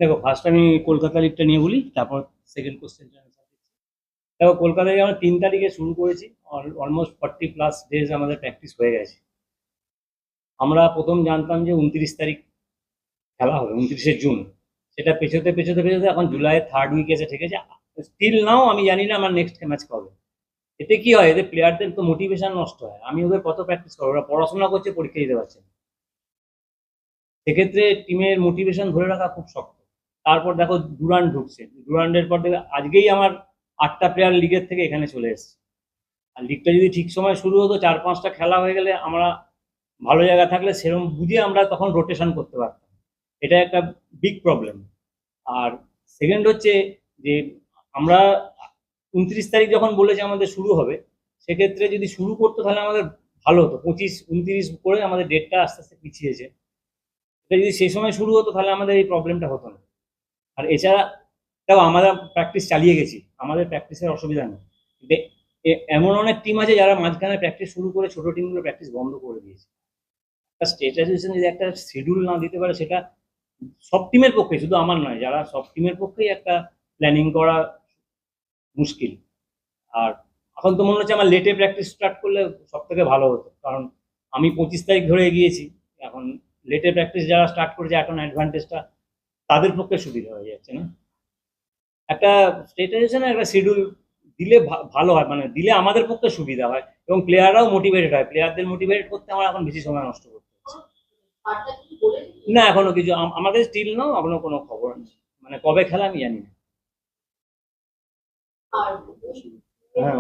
দেখো, ফার্স্ট আমি কলকাতা লিগটা নিয়ে বলি, তারপর সেকেন্ড কোশ্চেনটা আনসার দিচ্ছি। দেখো, কলকাতায় আমরা 3 তারিখে শুরু করেছি। অলমোস্ট 40+ ডেজ আমাদের প্র্যাকটিস হয়ে গেছে। আমরা প্রথম জানতাম যে 29 তারিখ খেলা হবে, 29শে জুন। সেটা পেছোতে পেছোতে পেছোতে এখন জুলাই থার্ড উইক এসে ঠেকেছে। স্টিল নাও আমি জানি না আমার নেক্সট ম্যাচ কবে। এতে কি হয়, এদের প্লেয়ারদের তো মোটিভেশন নষ্ট হয়। আমি ওদের কত প্র্যাকটিস করবো, ওরা পড়াশোনা করছে, পরীক্ষা দিতে পারছে না। সেক্ষেত্রে টিমের মোটিভেশন ধরে রাখা খুব শক্ত। তারপর দেখো, ডুরান্ড ঢুকছে। ডুরান্ডের পর দেখো আজকেই আমার 8টা প্লেয়ার লিগের থেকে এখানে চলে এসেছে। আর লিগটা যদি ঠিক সময় শুরু হতো, 4-5টা খেলা হয়ে গেলে আমরা ভালো জায়গা থাকলে সেরকম বুঝে আমরা তখন রোটেশন করতে পারতাম। এটা একটা বিগ প্রবলেম। আর সেকেন্ড হচ্ছে যে আমরা 29 তারিখ যখন বলেছে আমাদের শুরু হবে, সেক্ষেত্রে যদি শুরু করতো তাহলে আমাদের ভালো হতো। 25-29 করে আমাদের ডেটটা আস্তে আস্তে পিছিয়েছে। এটা যদি সেই সময় শুরু হতো তাহলে আমাদের এই প্রবলেমটা হতো না। আর এছাড়া দেখো, আমরা প্র্যাকটিস চালিয়ে গেছি, আমাদের প্র্যাকটিসের অসুবিধা নেই। কিন্তু এমন অনেক টিম আছে যারা মাঝখানে প্র্যাকটিস শুরু করে ছোট টিমগুলো প্র্যাকটিস বন্ধ করে দিয়েছে। একটা স্টেট অ্যাসোসিয়েশন যদি একটা শিডিউল না দিতে পারে, সেটা সব টিমের পক্ষে, শুধু আমার নয়, যারা সব টিমের পক্ষেই একটা প্ল্যানিং করা মুশকিল। আর এখন তো মনে হচ্ছে আমার লেটে প্র্যাকটিস স্টার্ট করলে সব থেকে ভালো হতো, কারণ আমি 25 তারিখ ধরে এগিয়েছি। এখন লেটে প্র্যাকটিস যারা স্টার্ট করেছে, এখন অ্যাডভান্টেজটা তাদের পক্ষে সুবিধা হয়ে যাচ্ছে না। একটা স্টেটাইজেশনের একটা শিডিউল দিলে ভালো হয়, মানে দিলে আমাদের পক্ষে সুবিধা হয় এবং প্লেয়াররাও মোটিভেটেড হয়। প্লেয়ারদের মোটিভেট করতে আমার এখন বেশি সময় নষ্ট করতে হচ্ছে না। এখনো কিছু আমাদের স্টিল নাও, এখনো কোনো খবর নেই। মানে কবে খেলা আমি জানি না। হ্যাঁ,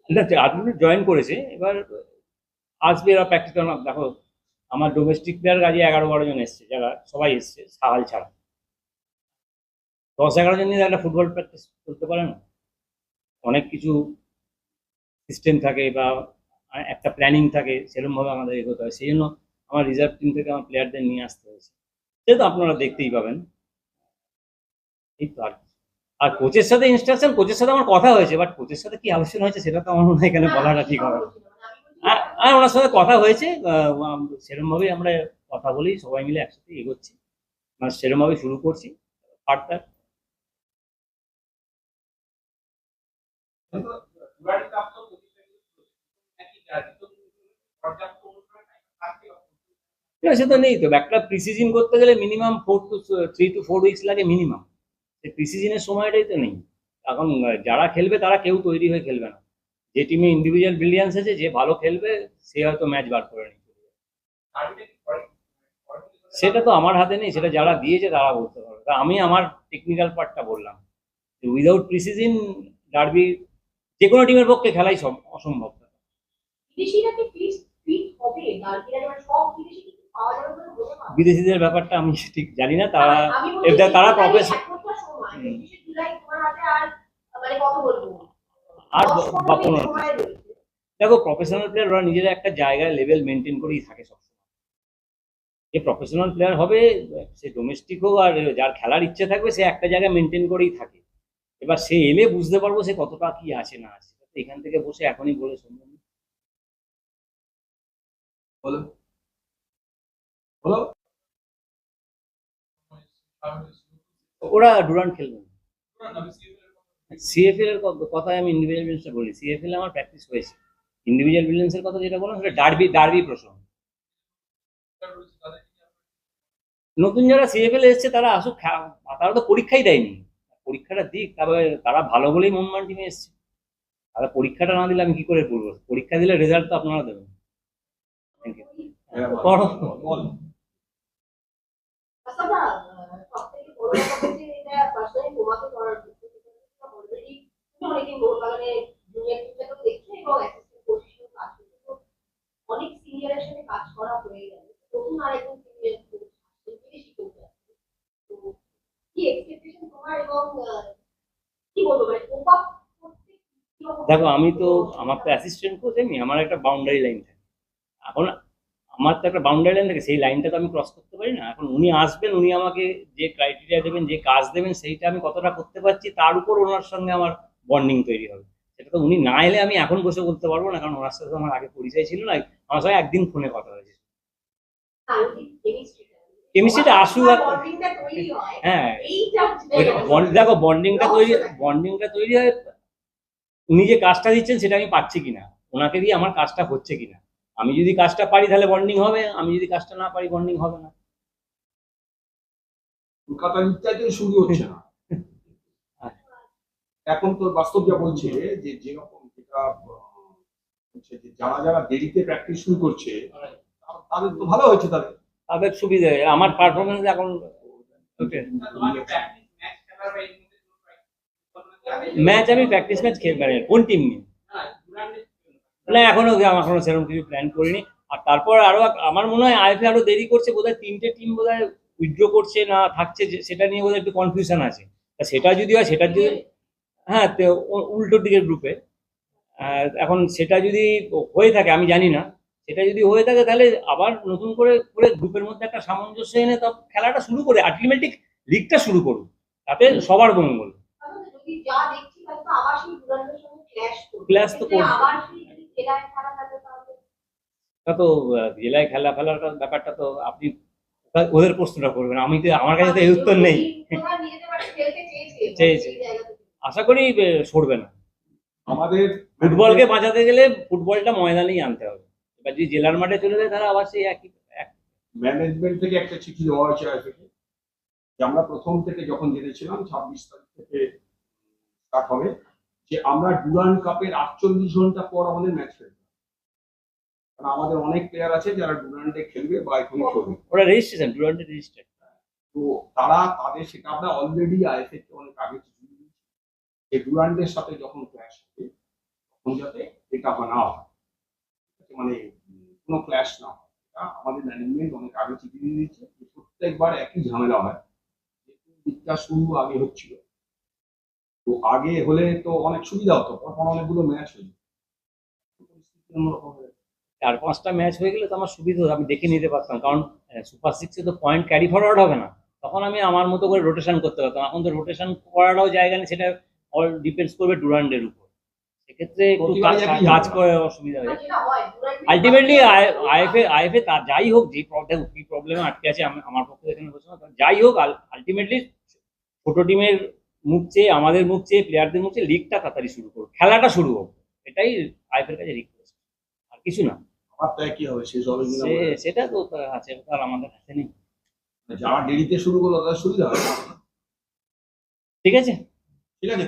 ঠিক আছে, আর্জুন জয়েন করেছে। এবার আসবে, এরা প্র্যাকটিস করে না। দেখো, আমার ডোমেস্টিক প্লেয়ার কাজে 11-12 জন এসছে, যারা সবাই এসছে সাহাল ছাড়া। 10-11 জন নিয়ে একটা ফুটবল প্র্যাকটিস করতে পারে না। অনেক কিছু সিস্টেম থাকে বা একটা প্ল্যানিং থাকে, সেরকমভাবে আমাদের এগোতে হয়। সেই জন্য আমার রিজার্ভ টিম থেকে আমার প্লেয়ারদের নিয়ে আসতে হয়েছে, যেহেতু আপনারা দেখতেই পাবেন। এই তো। আর কোচের সাথে ইনস্ট্রাকশন, কোচের সাথে আমার কথা হয়েছে, বাট কোচের সাথে কি আলোচনা হয়েছে সেটা তো আমার মনে হয় এখানে বলাটা ঠিক হবে না। আর ওনার সাথে কথা হয়েছে, সেরকম ভাবেই আমরা কথা বলি, সবাই মিলে একসাথে এগোচ্ছি। মানে সেরকম ভাবে শুরু করছি পার্টটা। সে তো নেই তো, একটা প্রিসিজন করতে গেলে মিনিমাম 3 to 4 উইকস লাগে মিনিমাম। সেই প্রিসিজনের সময়টাই তো নেই এখন। যারা খেলবে তারা কেউ তৈরি হয়ে খেলবে না। যে টিমে ইন্ডিভিজুয়াল ব্রিলিয়ান্স আছে, যে ভালো খেলবে, সে হয়তো ম্যাচ বার করে নিচ্ছে। সেটা তো আমার হাতে নেই, সেটা যারা দিয়েছে তারা বলতে পারবে। তা আমি আমার টেকনিক্যাল পার্টটা বললাম। উইদাউট প্রিসিজন ডার্বি যে কোনো টিমের পক্ষে খেলাই সব অসম্ভব। বিদেশিদের ব্যাপারটা আমি ঠিক জানি না, তারা এটা তারা প্রফেশন। আর বা 15। দেখো, প্রফেশনাল প্লেয়ার ওরা নিজেরা একটা জায়গায় লেভেল মেনটেন করেই থাকে সবসময়। যে প্রফেশনাল প্লেয়ার হবে, সে ডোমেস্টিক হোক আর যার খেলার ইচ্ছে থাকবে, সে একটা জায়গায় মেনটেন করেই থাকে। এবার সে এলে বুঝতে পারবো সে কতটা কি আছে না আছে। এখান থেকে বসে এখনই বলে সম্ভব না। বলো, বলো। ওরা ডুরান্ট খেলবে না। সিএফএল এর কথাই আমি ইন্ডিভিজুয়াল ব্রিলিয়ান্সটা বলি। সিএফএল আমার প্র্যাকটিস হয়েছে। ইন্ডিভিজুয়াল ব্রিলিয়ান্সের কথা যেটা বললাম, সেটা ডার্বি ডার্বি প্রসঙ্গ। নতুন যারা সিএফএল এসছে তারা আসুক, তারা তো পরীক্ষাই দেয়নি। পরীক্ষাটা দিক, তবে তারা ভালো বলেই মোহনবাগান টিমে এসছে। তারা পরীক্ষাটা না দিলে আমি কি করে বলবো? পরীক্ষা দিলে রেজাল্ট তো আপনারা দেবেন। Thank you. করো। দেখো, আমি তো, আমার তো অ্যাসিস্ট্যান্ট কোচ, আমি আমার একটা বাউন্ডারি লাইন থাকে। এখন আমার তো একটা বাউন্ডারি লাইন থাকে, সেই লাইনটা তো আমি ক্রস করতে পারি না। এখন উনি আসবেন, উনি আমাকে যে ক্রাইটেরিয়া দেবেন, যে কাজ দেবেন, সেইটা আমি কতটা করতে পারছি তার উপর ওনার সঙ্গে আমার বন্ডিং তৈরি হবে। সেটা তো উনি না এলে আমি এখন বসে বলতে পারবো না, কারণ ওনার সাথে তো আমার আগে পরিচয় ছিল না। আমার সঙ্গে একদিন ফোনে কথা হয়েছে। কেমিস্ট্রিটা আসুক হ্যাঁ, দেখো বন্ডিংটা তৈরি হয় উনি যে কাজটা দিচ্ছেন সেটা আমি পাচ্ছি কিনা, ওনাকে দিয়ে আমার কাজটা হচ্ছে কিনা। আমি যদি কাজটা পারি তাহলে বন্ডিং হবে, আমি যদি কাজটা না পারি বন্ডিং হবে না। কলকাতার ইচ্ছাতে শুরু হচ্ছে না এখন তো বাস্তব যা বলছে যে যেরকম যেটা হচ্ছে যে যারা যারা দেরিতে প্র্যাকটিস শুরু করছে তাদের তো ভালো হয়েছে তাদের সুবিধা আমার পারফরমেন্স এখন ম্যাচ আমি প্র্যাকটিস ম্যাচ খেলতে কোন টিম নিয়ে না, এখনো আমার কোনো সেরকম কিছু প্ল্যান করিনি। আর তারপর আরো আমার মনে হয় আইএফএ আরো দেরি করছে, বোধহয় 3টে টিম বোধহয় উইথড্র করছে না থাকছে, সেটা নিয়ে বোধহয় একটু কনফিউশন আছে। সেটা যদি হয়, সেটা যদি হ্যাঁ উল্টো দিকের গ্রুপে এখন সেটা যদি হয়ে থাকে, আমি জানি না, সেটা যদি হয়ে থাকে তাহলে আবার নতুন করে করে গ্রুপের মধ্যে একটা সামঞ্জস্য এনে তখন খেলাটা শুরু করে আলটিমেটলি লিগটা শুরু করুন, তাতে সবার মঙ্গল। ক্লাস তো তো জেলায় খেলা ফেলার ব্যাপারটা তো আপনি ওদের প্রশ্নটা করবেন, আমি তো আমার কাছে তো এই উত্তর নেই। চেয়েছে, আশা করি সরবে না। আমাদের ফুটবলকে বাঁচাতে গেলে ফুটবলটা ময়দানেই আনতে হবে। এবার যদি জেলার মাঠে চলে যায় তাহলে আবার সেই একই ম্যানেজমেন্ট থেকে একটা চিঠি দেওয়া হয়েছে আইএফএ যে আমরা প্রথম থেকে যখন জেনেছিলাম 26 তারিখ থেকে স্টার্ট হবে, যে আমরা ডুরান্ড কাপের 48 ঘন্টা পর আমাদের ম্যাচ খেলবে, কারণ আমাদের অনেক প্লেয়ার আছে যারা ডুরান্ডে খেলবে বা এখনই খেলবে, ওরা রেজিস্ট্রেশন ডুরান্ডে রেজিস্ট্রেশন, তো তারা তাদের সেটা আমরা অলরেডি আইএফএ কে অনেক আগে চিঠি দিয়েছি যে ডুরান্ডের সাথে যখন ক্ল্যাশ হবে তখন যাতে এটা না হয়, মানে কোনো ক্ল্যাশ না হয়। এটা আমাদের ম্যানেজমেন্ট অনেক আগে চিঠি দিয়ে দিয়েছে, প্রত্যেকবার একই ঝামেলা হয়, লিগটা শুরু আগে হচ্ছিল, তো আগে হলে তো অনেক সুবিধা হতো, তখন অনেকগুলো ম্যাচ হয়ে যেত, পরিস্থিতি অন্যরকম হয়ে যেত। 4-5টা ম্যাচ হয়ে গেলে তো আমার সুবিধা হতো, আমি দেখে নিতে পারতাম, কারণ সুপার সিক্সে তো পয়েন্ট ক্যারি ফরওয়ার্ড হবে না, তখন আমি আমার মতো করে রোটেশন করতে পারতাম। এখন তো রোটেশন করাটাও জায়গা নেই, সেটা অল ডিপেন্ডস করবে ডুরান্ডের উপর, সেক্ষেত্রে একটু কাজ করে অসুবিধা হয়ে যায়। আলটিমেটলি আইএফএ তার যাই হোক, যে কি প্রবলেমে আটকে আছে আমার পক্ষে এখানে বলছি না, যাই হোক আলটিমেটলি ছোট টিমের মুখ চেয়ে, আমাদের মুখ চেয়ে, প্লেয়ারদের মুখ চেয়ে লিগটা তাড়াতাড়ি শুরু করুক, খেলাটা শুরু হোক, এটাই আইএফএর কাছে রিকোয়েস্ট, আর কিছু না। আমার তাই কি হবে শেষ হবে কিনা সেটা তো আছে, তার আমাদের হাতে নেই। যারা দেরিতে শুরু করলো তাদের সুবিধা হবে। ঠিক আছে। ঠিক আছে।